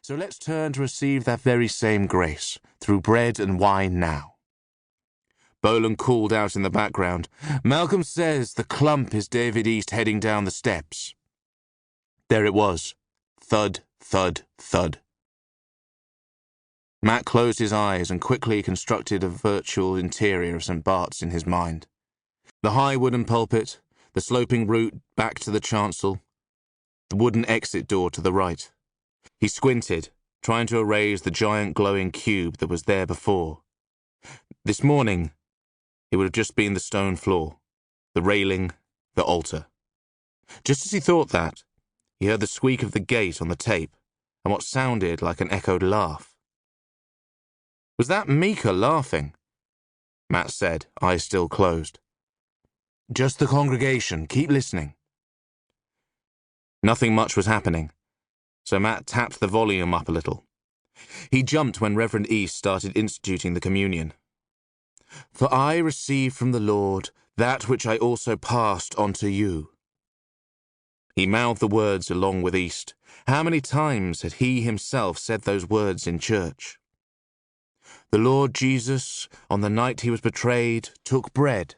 So let's turn to receive that very same grace through bread and wine now. Boland called out in the background, "Malcolm says the clump is David East heading down the steps." There it was. Thud, thud, thud. Matt closed his eyes and quickly constructed a virtual interior of St. Bart's in his mind. The high wooden pulpit, the sloping route back to the chancel, the wooden exit door to the right. He squinted, trying to erase the giant glowing cube that was there before. This morning, it would have just been the stone floor, the railing, the altar. Just as he thought that, he heard the squeak of the gate on the tape and what sounded like an echoed laugh. Was that Mika laughing? Matt said, eyes still closed. Just the congregation. Keep listening. Nothing much was happening, so Matt tapped the volume up a little. He jumped when Reverend East started instituting the communion. "For I received from the Lord that which I also passed on to you." He mouthed the words along with East. How many times had he himself said those words in church? "The Lord Jesus, on the night he was betrayed, took bread.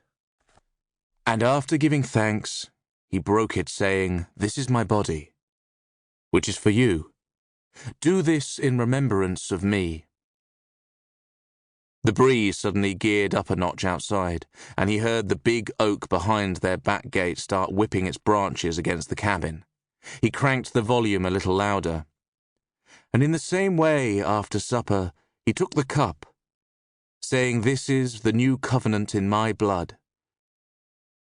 And after giving thanks, he broke it, saying, 'This is my body, which is for you. Do this in remembrance of me.'" The breeze suddenly geared up a notch outside, and he heard the big oak behind their back gate start whipping its branches against the cabin. He cranked the volume a little louder. "And in the same way, after supper, he took the cup, saying, 'This is the new covenant in my blood.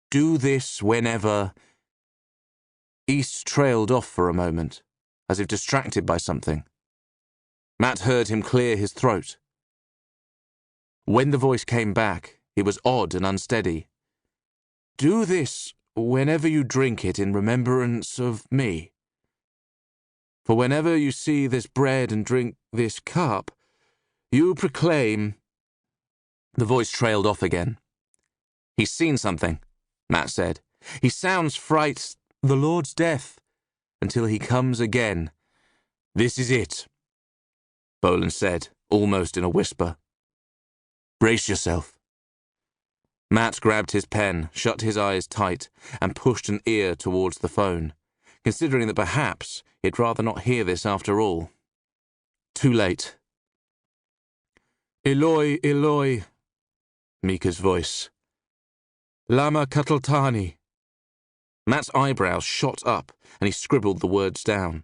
Do this whenever—'" East trailed off for a moment, as if distracted by something. Matt heard him clear his throat. When the voice came back, it was odd and unsteady. "Do this whenever you drink it in remembrance of me. For whenever you see this bread and drink this cup, you proclaim—" The voice trailed off again. "He's seen something," Matt said. "He sounds the Lord's death, until he comes again. This is it," Boland said, almost in a whisper. "Brace yourself." Matt grabbed his pen, shut his eyes tight, and pushed an ear towards the phone, considering that perhaps he'd rather not hear this after all. Too late. "Eloi, Eloi," Mika's voice. "Lama Kataltani." Matt's eyebrows shot up, and he scribbled the words down.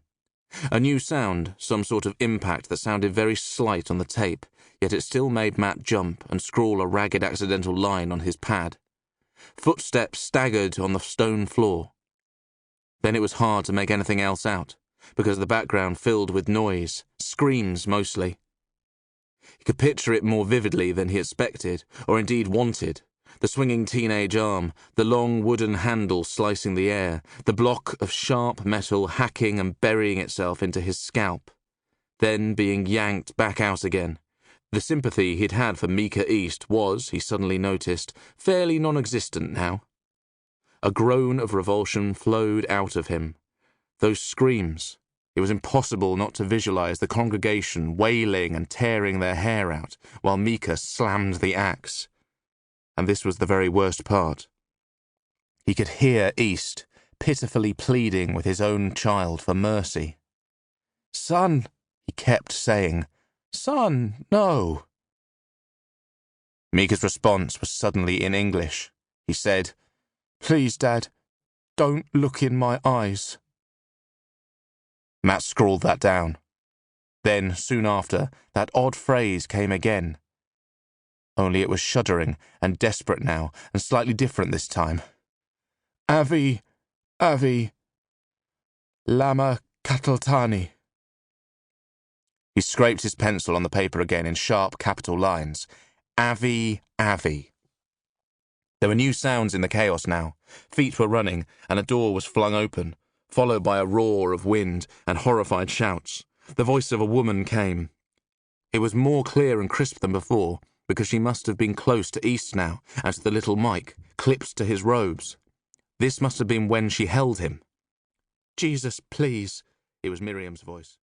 A new sound, some sort of impact that sounded very slight on the tape, yet it still made Matt jump and scrawl a ragged accidental line on his pad. Footsteps staggered on the stone floor. Then it was hard to make anything else out, because the background filled with noise, screams mostly. He could picture it more vividly than he expected, or indeed wanted. The swinging teenage arm, the long wooden handle slicing the air, the block of sharp metal hacking and burying itself into his scalp, then being yanked back out again. The sympathy he'd had for Mika East was, he suddenly noticed, fairly non-existent now. A groan of revulsion flowed out of him. Those screams. It was impossible not to visualize the congregation wailing and tearing their hair out, while Mika slammed the axe. And this was the very worst part. He could hear East pitifully pleading with his own child for mercy. "Son," he kept saying, "Son, no." Mika's response was suddenly in English. He said, "Please, Dad, don't look in my eyes." Matt scrawled that down. Then, soon after, that odd phrase came again. Only it was shuddering and desperate now, and slightly different this time. "Avi, Lama Kataltani." He scraped his pencil on the paper again in sharp capital lines. Avi. There were new sounds in the chaos now. Feet were running, and a door was flung open, followed by a roar of wind and horrified shouts. The voice of a woman came. It was more clear and crisp than before, because she must have been close to East now, and to the little mic, clipped to his robes. This must have been when she held him. "Jesus, please," it was Miriam's voice.